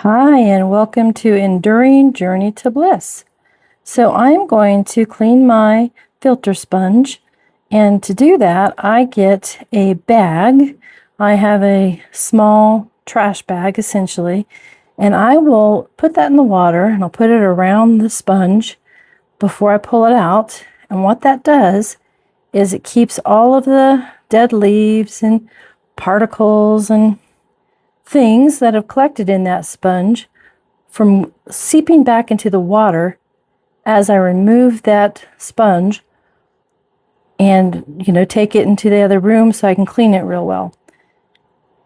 Hi, and welcome to Enduring Journey to Bliss. So I'm going to clean my filter sponge, and to do that, I get a bag. I have a small trash bag, essentially, and I will put that in the water, and I'll put it around the sponge before I pull it out. And what that does is it keeps all of the dead leaves and particles and things that have collected in that sponge from seeping back into the water as I remove that sponge and, take it into the other room so I can clean it real well.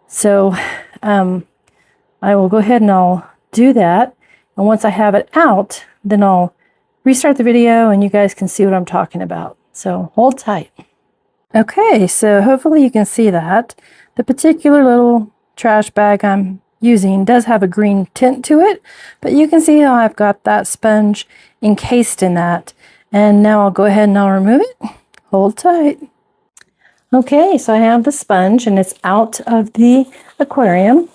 So I will go ahead and I'll do that. And once I have it out, then I'll restart the video and you guys can see what I'm talking about. So hold tight. Okay, so hopefully you can see that. The particular little trash bag I'm using does have a green tint to it, but you can see how I've got that sponge encased in that. And now I'll go ahead and I'll remove it. Hold tight. Okay, so I have the sponge and it's out of the aquarium.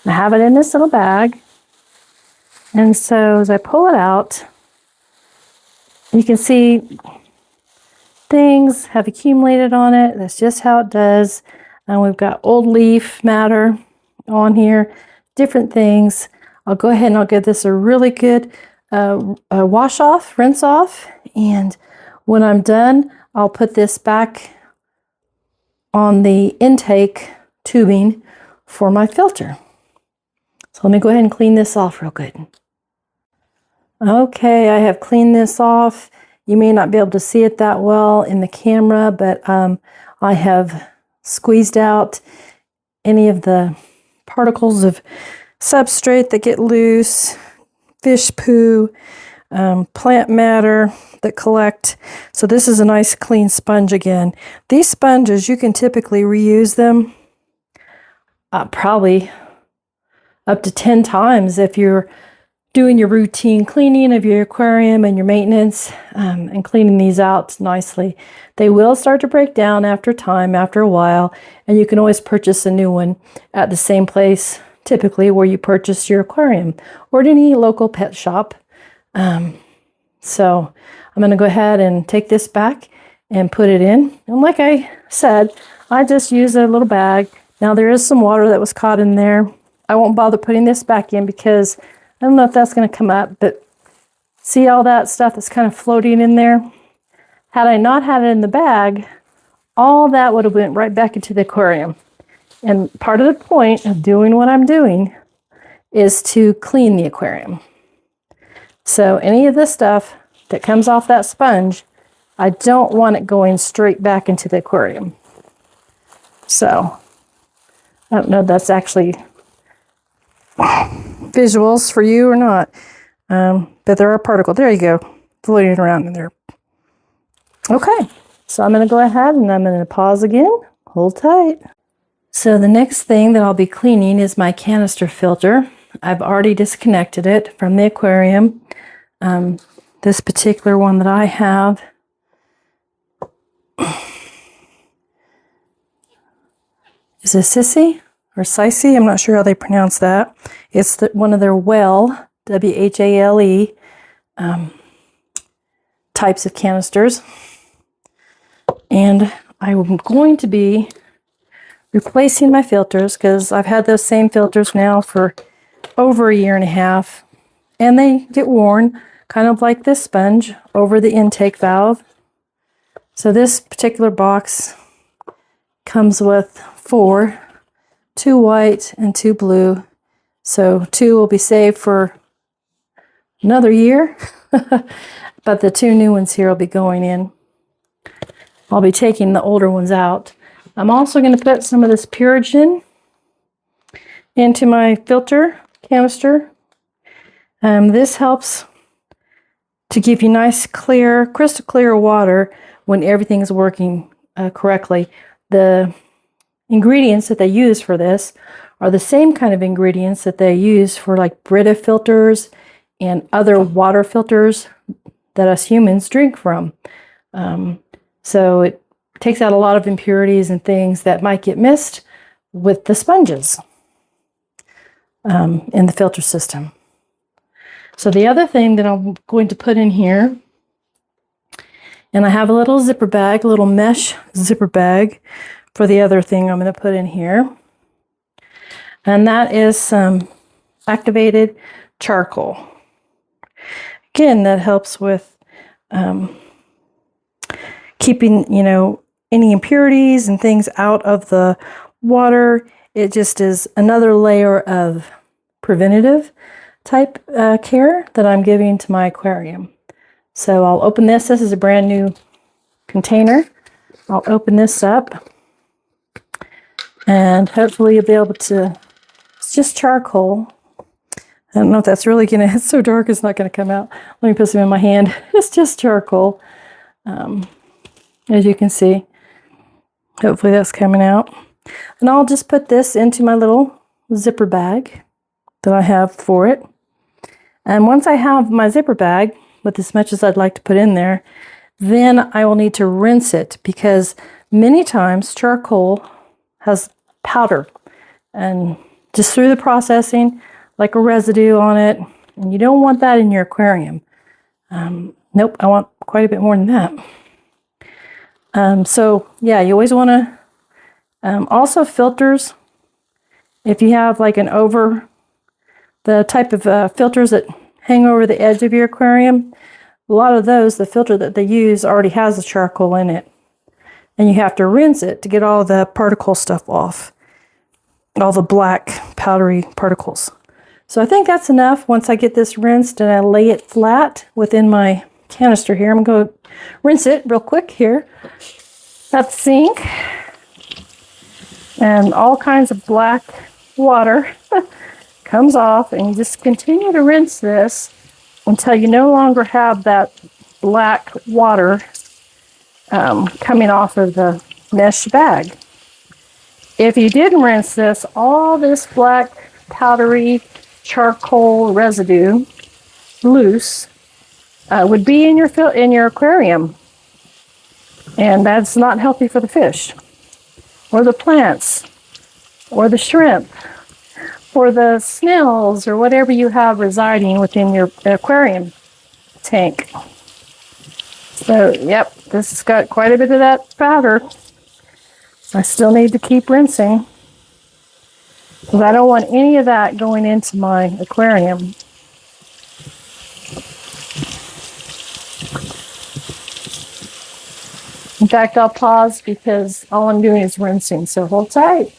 I have it in this little bag. And so as I pull it out, you can see things have accumulated on it. That's just how it does. And we've got old leaf matter on here, different things. I'll go ahead and I'll give this a really good wash off, rinse off. And when I'm done, I'll put this back on the intake tubing for my filter. So let me go ahead and clean this off real good. Okay, I have cleaned this off. You may not be able to see it that well in the camera, but I have squeezed out any of the particles of substrate that get loose, fish poo, plant matter that collect. So this is a nice clean sponge again. These sponges, you can typically reuse them probably up to 10 times if you're doing your routine cleaning of your aquarium and your maintenance and cleaning these out nicely. They will start to break down after time, after a while, and you can always purchase a new one at the same place, typically where you purchase your aquarium or at any local pet shop. So I'm going to go ahead and take this back and put it in. And like I said, I just use a little bag. Now there is some water that was caught in there. I won't bother putting this back in because I don't know if that's going to come up, but see all that stuff that's kind of floating in there? Had I not had it in the bag, all that would have went right back into the aquarium. And part of the point of doing what I'm doing is to clean the aquarium. So any of this stuff that comes off that sponge, I don't want it going straight back into the aquarium. So I don't know if that's actually visuals for you or not, but there are particles. There you go, floating around in there. Okay, so I'm going to go ahead and I'm going to pause again. Hold tight. So the next thing that I'll be cleaning is my canister filter. I've already disconnected it from the aquarium. This particular one that I have is a sissy or Sicey, I'm not sure how they pronounce that. It's one of their well, W-H-A-L-E, types of canisters. And I'm going to be replacing my filters because I've had those same filters now for over a year and a half. And they get worn, kind of like this sponge, over the intake valve. So this particular box comes with 4. 2 white and 2 blue. So 2 will be saved for another year, but the 2 new ones here will be going in. I'll be taking the older ones out. I'm also going to put some of this purigen into my filter canister. This helps to give you nice, clear, crystal clear water when everything's working correctly. The ingredients that they use for this are the same kind of ingredients that they use for like Brita filters and other water filters that us humans drink from. So it takes out a lot of impurities and things that might get missed with the sponges. in the filter system. So the other thing that I'm going to put in here, and I have a little zipper bag, a little mesh zipper bag for the other thing I'm going to put in here. And that is some activated charcoal. Again, that helps with keeping, any impurities and things out of the water. It just is another layer of preventative type care that I'm giving to my aquarium. So I'll open this. This is a brand new container. I'll open this up and hopefully you'll be able to, it's just charcoal. I don't know if that's really it's so dark it's not gonna come out. Let me put some in my hand. It's just charcoal. As you can see, hopefully that's coming out. And I'll just put this into my little zipper bag that I have for it. And once I have my zipper bag with as much as I'd like to put in there, then I will need to rinse it because many times charcoal has powder and just through the processing, like a residue on it, and you don't want that in your aquarium. Nope, I want quite a bit more than that. So yeah, you always want to also filters. If you have like the type of filters that hang over the edge of your aquarium, a lot of those, the filter that they use already has the charcoal in it. And you have to rinse it to get all the particle stuff off. All the black powdery particles. So I think that's enough. Once I get this rinsed and I lay it flat within my canister here, I'm going to rinse it real quick here at the sink. And all kinds of black water comes off, and you just continue to rinse this until you no longer have that black water coming off of the mesh bag. If you didn't rinse this, all this black powdery charcoal residue loose would be in your aquarium, and that's not healthy for the fish or the plants or the shrimp or the snails or whatever you have residing within your aquarium tank. So yep, this has got quite a bit of that powder. I still need to keep rinsing because I don't want any of that going into my aquarium. In fact, I'll pause because all I'm doing is rinsing, so hold tight.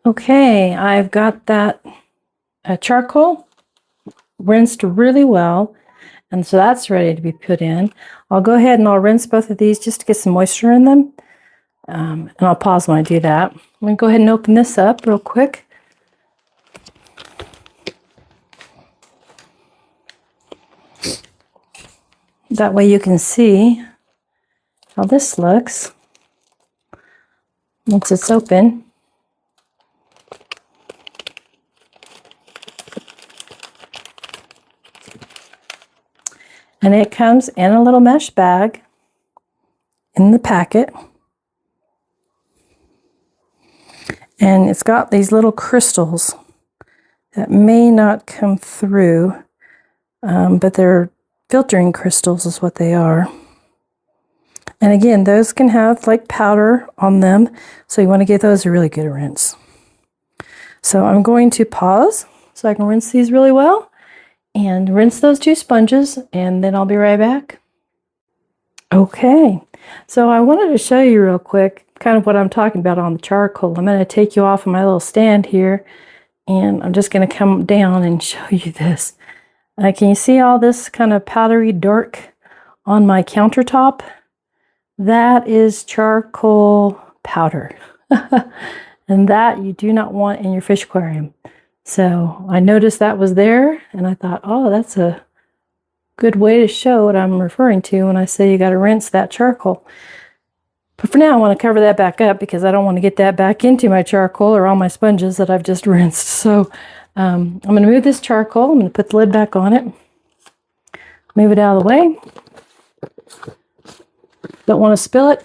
Okay, I've got that charcoal rinsed really well, and so that's ready to be put in. I'll go ahead and I'll rinse both of these just to get some moisture in them. And I'll pause when I do that. I'm going to go ahead and open this up real quick. That way you can see how this looks once it's open. And it comes in a little mesh bag in the packet. And it's got these little crystals that may not come through, but they're filtering crystals is what they are. And again, those can have like powder on them, so you want to give those a really good rinse. So I'm going to pause so I can rinse these really well and rinse those two sponges, and then I'll be right back. Okay, so I wanted to show you real quick kind of what I'm talking about on the charcoal. I'm going to take you off of my little stand here, and I'm just going to come down and show you this. Can you see all this kind of powdery dark on my countertop? That is charcoal powder. And that you do not want in your fish aquarium. So I noticed that was there, and I thought, oh, that's a good way to show what I'm referring to when I say you got to rinse that charcoal. But for now, I want to cover that back up because I don't want to get that back into my charcoal or all my sponges that I've just rinsed. So I'm going to move this charcoal. I'm going to put the lid back on it. Move it out of the way. Don't want to spill it.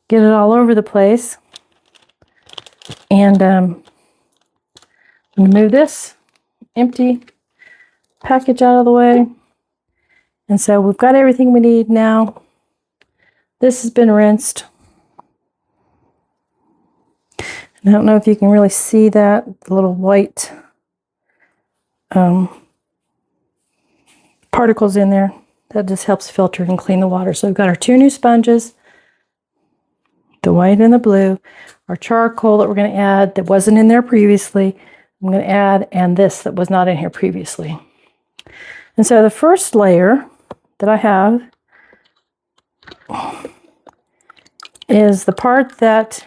Get it all over the place. And I'm I'm gonna move this empty package out of the way. And so we've got everything we need now. This has been rinsed. And I don't know if you can really see that, the little white particles in there. That just helps filter and clean the water. So we've got our 2 new sponges, the white and the blue, our charcoal that we're going to add that wasn't in there previously. I'm going to add, and this that was not in here previously. And so the first layer that I have is the part that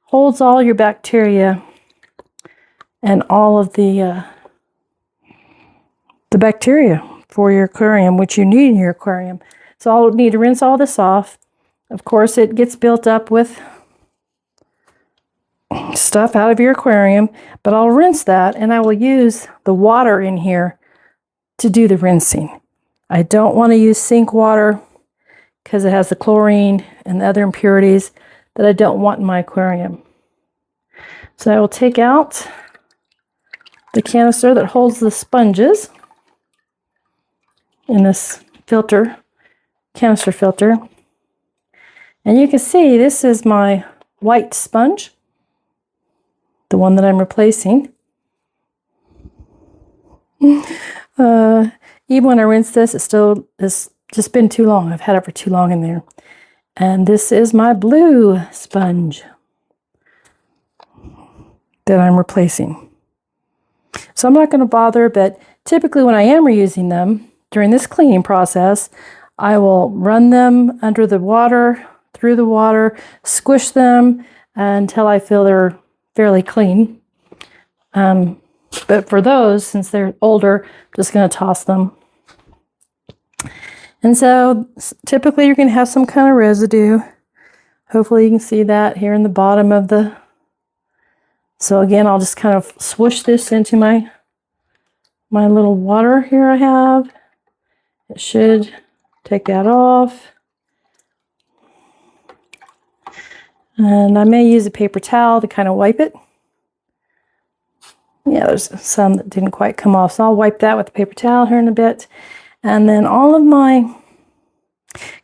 holds all your bacteria and all of the bacteria for your aquarium, which you need in your aquarium. So I'll need to rinse all this off. Of course, it gets built up with stuff out of your aquarium, but I'll rinse that, and I will use the water in here to do the rinsing. I don't want to use sink water because it has the chlorine and the other impurities that I don't want in my aquarium. So I will take out the canister that holds the sponges in this filter, canister filter. And you can see this is my white sponge, the one that I'm replacing. Even when I rinse this, it's just been too long. I've had it for too long in there. And this is my blue sponge that I'm replacing. So I'm not going to bother, but typically when I am reusing them during this cleaning process, I will run them under the water, through the water, squish them until I feel they're fairly clean. But for those, since they're older, I'm just going to toss them. And so typically you're going to have some kind of residue. Hopefully you can see that here in the bottom of the... So again, I'll just kind of swoosh this into my little water here I have. It should take that off. And I may use a paper towel to kind of wipe it. Yeah, there's some that didn't quite come off, so I'll wipe that with a paper towel here in a bit. And then all of my,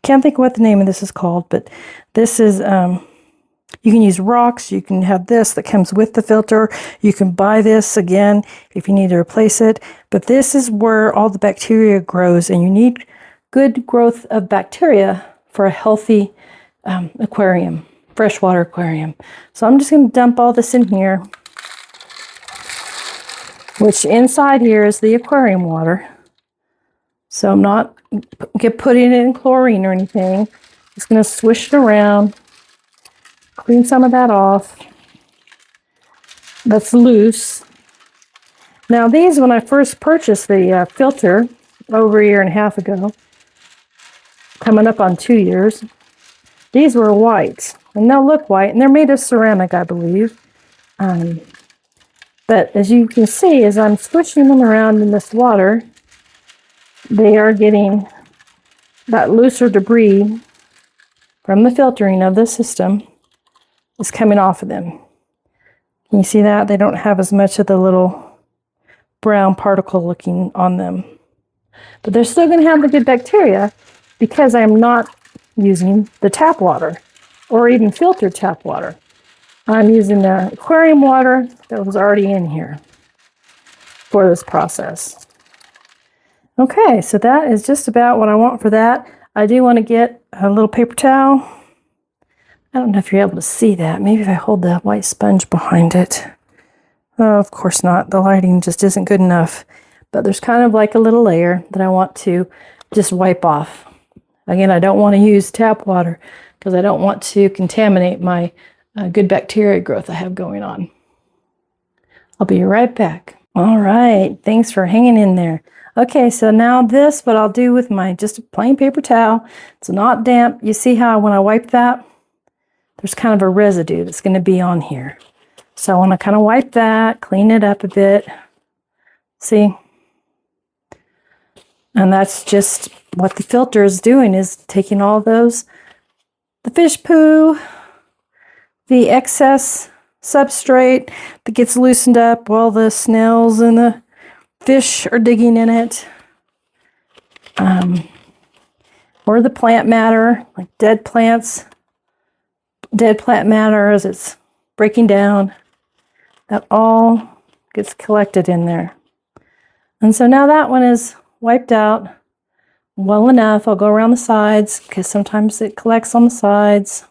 can't think of what the name of this is called, but this is, you can use rocks, you can have this that comes with the filter, you can buy this again if you need to replace it, but this is where all the bacteria grows, and you need good growth of bacteria for a healthy aquarium, freshwater aquarium. So I'm just going to dump all this in here, which inside here is the aquarium water. So I'm not putting it in chlorine or anything. Just going to swish it around, clean some of that off. That's loose. Now these, when I first purchased the filter over a year and a half ago, coming up on 2 years, these were white, and they'll look white, and they're made of ceramic, I believe. But as you can see, as I'm squishing them around in this water, they are getting that looser debris from the filtering of the system is coming off of them. Can you see that? They don't have as much of the little brown particle looking on them. But they're still going to have the good bacteria because I'm not using the tap water or even filtered tap water. I'm using the aquarium water that was already in here for this process. Okay, so that is just about what I want for that. I do want to get a little paper towel. I don't know if you're able to see that. Maybe if I hold the white sponge behind it. Oh, of course not. The lighting just isn't good enough. But there's kind of like a little layer that I want to just wipe off. Again, I don't want to use tap water because I don't want to contaminate my good bacteria growth I have going on. I'll be right back. All right, thanks for hanging in there. Okay, so now this, what I'll do with my just a plain paper towel. It's not damp. You see how when I wipe that, there's kind of a residue that's going to be on here. So I want to kind of wipe that, clean it up a bit. See? And that's just what the filter is doing, is taking all those, the fish poo, the excess substrate that gets loosened up while the snails and the fish are digging in it. Or the plant matter, like dead plant matter as it's breaking down. That all gets collected in there. And so now that one is wiped out well enough. I'll go around the sides because sometimes it collects on the sides.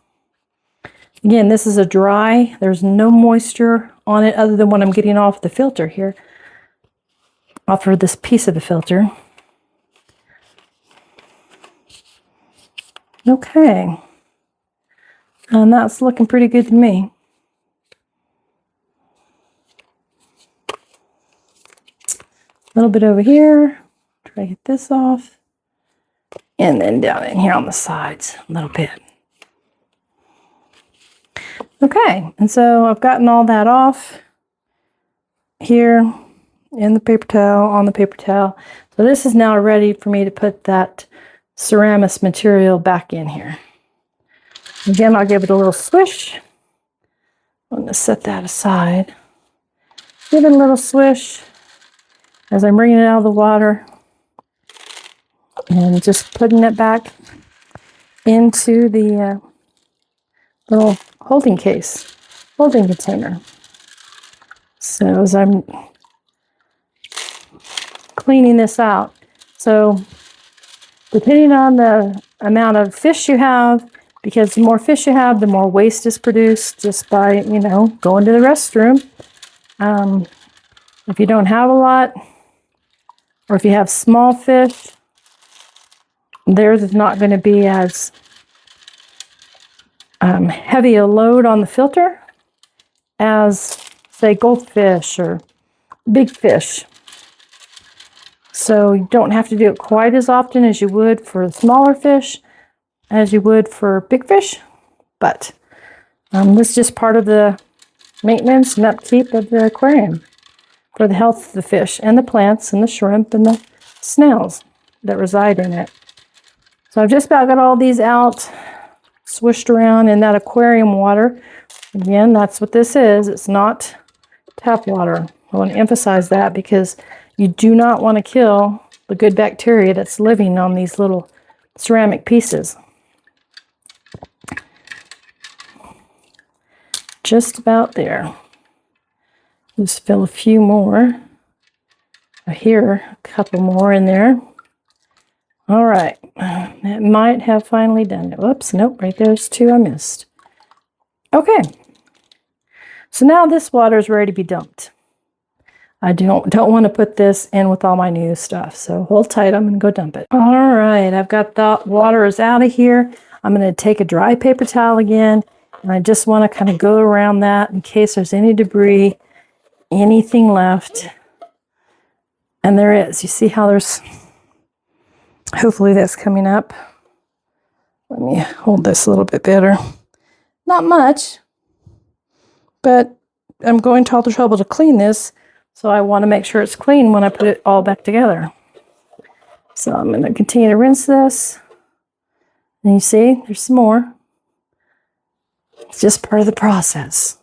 Again, this is a dry. There's no moisture on it other than what I'm getting off the filter here. Off of this piece of the filter. Okay. And that's looking pretty good to me. A little bit over here. Try to get this off. And then down in here on the sides a little bit. Okay, and so I've gotten all that off here in the paper towel, on the paper towel. So this is now ready for me to put that ceramic material back in here. Again, I'll give it a little swish. I'm going to set that aside. Give it a little swish as I'm bringing it out of the water and just putting it back into the little holding container. So as I'm cleaning this out, so depending on the amount of fish you have, because the more fish you have, the more waste is produced just by, going to the restroom. If you don't have a lot, or if you have small fish, theirs is not going to be as heavy a load on the filter as, say, goldfish or big fish. So you don't have to do it quite as often as you would for smaller fish as you would for big fish, but this is just part of the maintenance and upkeep of the aquarium for the health of the fish and the plants and the shrimp and the snails that reside in it. So I've just about got all these out, swished around in that aquarium water. Again, that's what this is. It's not tap water. I want to emphasize that because you do not want to kill the good bacteria that's living on these little ceramic pieces. Just about there. Just fill a few more. Here, a couple more in there. All right, that might have finally done it. Whoops, nope, right there's two I missed. Okay, so now this water is ready to be dumped. I don't want to put this in with all my new stuff, so hold tight, I'm going to go dump it. All right, I've got the water is out of here. I'm going to take a dry paper towel again, and I just want to kind of go around that in case there's any debris, anything left. And there is. You see how there's... Hopefully that's coming up. Let me hold this a little bit better. Not much, but I'm going to all the trouble to clean this, so I want to make sure it's clean when I put it all back together. So I'm going to continue to rinse this. And you see, there's some more. It's just part of the process.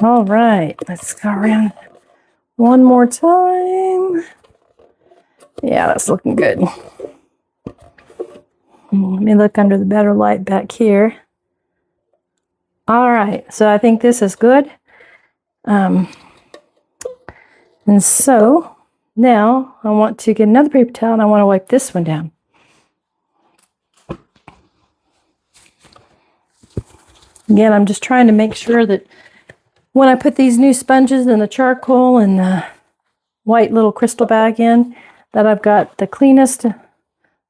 All right, let's go around one more time. Yeah, that's looking good. Let me look under the better light back here. All right, so I think this is good. And so now I want to get another paper towel and I want to wipe this one down. Again, I'm just trying to make sure that when I put these new sponges and the charcoal and the white little crystal bag in, that I've got the cleanest.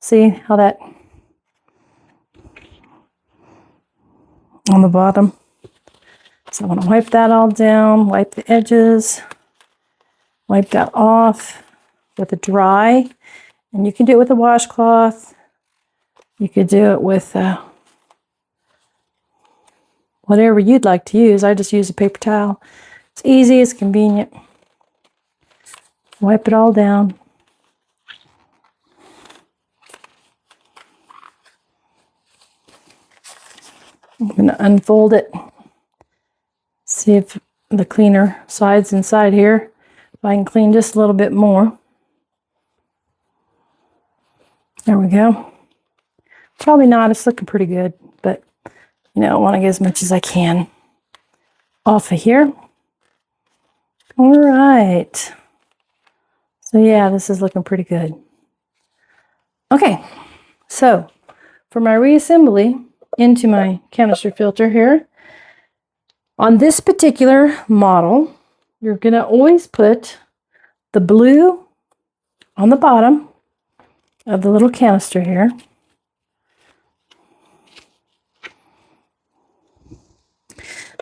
See how that on the bottom. So I want to wipe that all down, wipe the edges, wipe that off with a dry. And you can do it with a washcloth. You could do it with whatever you'd like to use. I just use a paper towel. It's easy, it's convenient. Wipe it all down. I'm going to unfold it. See if the cleaner sides inside here, if I can clean just a little bit more. There we go. Probably not, it's looking pretty good, but I want to get as much as I can off of here. All right. So yeah, this is looking pretty good. Okay, so for my reassembly into my canister filter here, on this particular model, you're going to always put the blue on the bottom of the little canister here.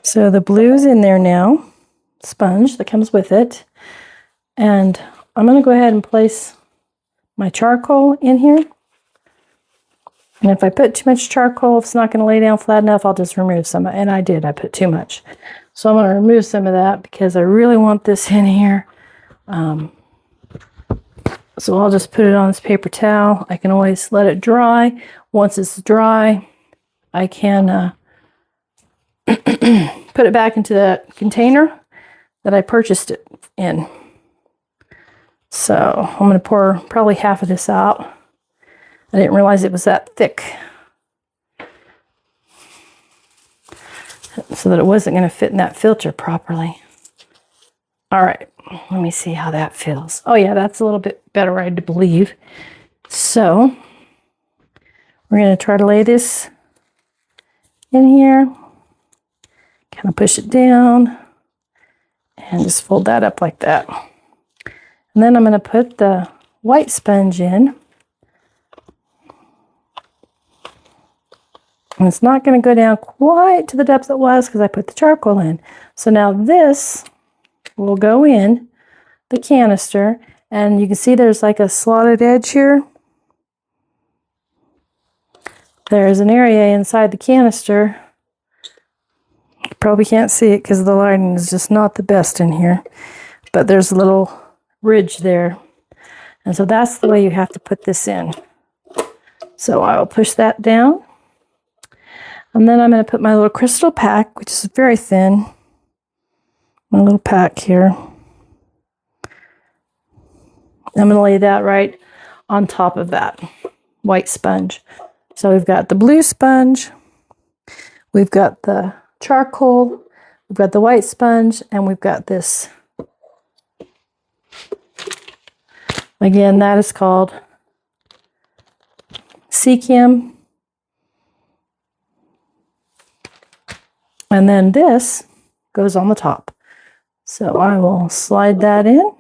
So the blue's in there now, sponge that comes with it. And I'm going to go ahead and place my charcoal in here. And if I put too much charcoal, if it's not going to lay down flat enough, I'll just remove some. And I did, I put too much. So I'm going to remove some of that because I really want this in here. So I'll just put it on this paper towel. I can always let it dry. Once it's dry, I can put it back into that container that I purchased it in. So I'm going to pour probably half of this out. I didn't realize it was that thick, so that it wasn't going to fit in that filter properly. All right, let me see how that feels. Oh yeah, that's a little bit better, I believe. So we're going to try to lay this in here, kind of push it down, and just fold that up like that. And then I'm going to put the white sponge in. And it's not going to go down quite to the depth it was because I put the charcoal in. So now this will go in the canister. And you can see there's like a slotted edge here. There's an area inside the canister. You probably can't see it because the lighting is just not the best in here. But there's a little ridge there. And so that's the way you have to put this in. So I will push that down. And then I'm going to put my little crystal pack, which is very thin. My little pack here. I'm going to lay that right on top of that white sponge. So we've got the blue sponge, we've got the charcoal, we've got the white sponge, and we've got this. Again, that is called Seachem. And then this goes on the top. So I will slide that in.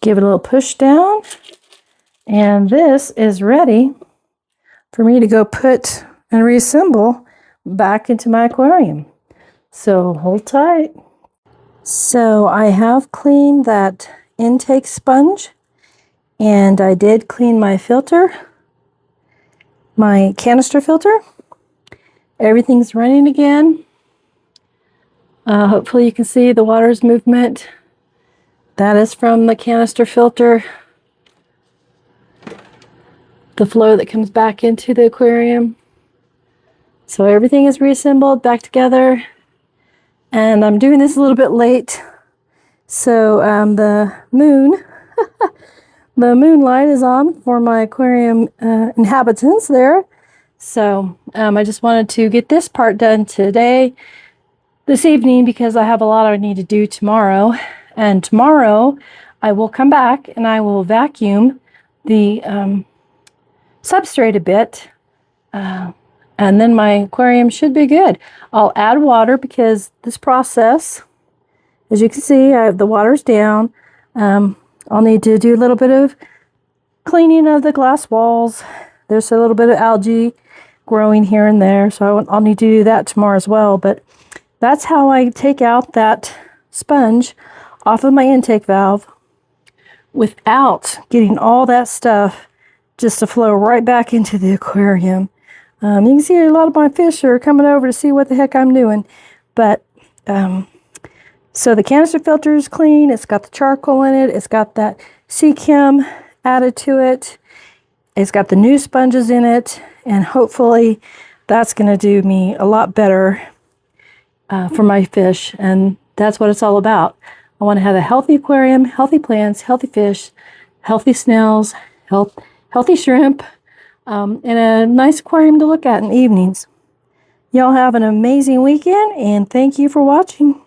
Give it a little push down. And this is ready for me to go put and reassemble back into my aquarium. So hold tight. So I have cleaned that intake sponge, and I did clean my filter, my canister filter. Everything's running again. Hopefully you can see the water's movement. That is from the canister filter. The flow that comes back into the aquarium. So everything is reassembled back together. And I'm doing this a little bit late. So the moon, the moonlight is on for my aquarium inhabitants there. So I just wanted to get this part done this evening, because I have a lot I need to do tomorrow. And tomorrow I will come back and I will vacuum the substrate a bit. And then my aquarium should be good. I'll add water because this process, as you can see, the water's down. I'll need to do a little bit of cleaning of the glass walls. There's a little bit of algae growing here and there, so I'll need to do that tomorrow as well. But that's how I take out that sponge off of my intake valve without getting all that stuff just to flow right back into the aquarium. You can see a lot of my fish are coming over to see what the heck I'm doing. But so the canister filter is clean. It's got the charcoal in it. It's got that Seachem added to it. It's got the new sponges in it, and hopefully that's going to do me a lot better for my fish, and that's what it's all about. I want to have a healthy aquarium, healthy plants, healthy fish, healthy snails, healthy shrimp, and a nice aquarium to look at in the evenings. Y'all have an amazing weekend, and thank you for watching.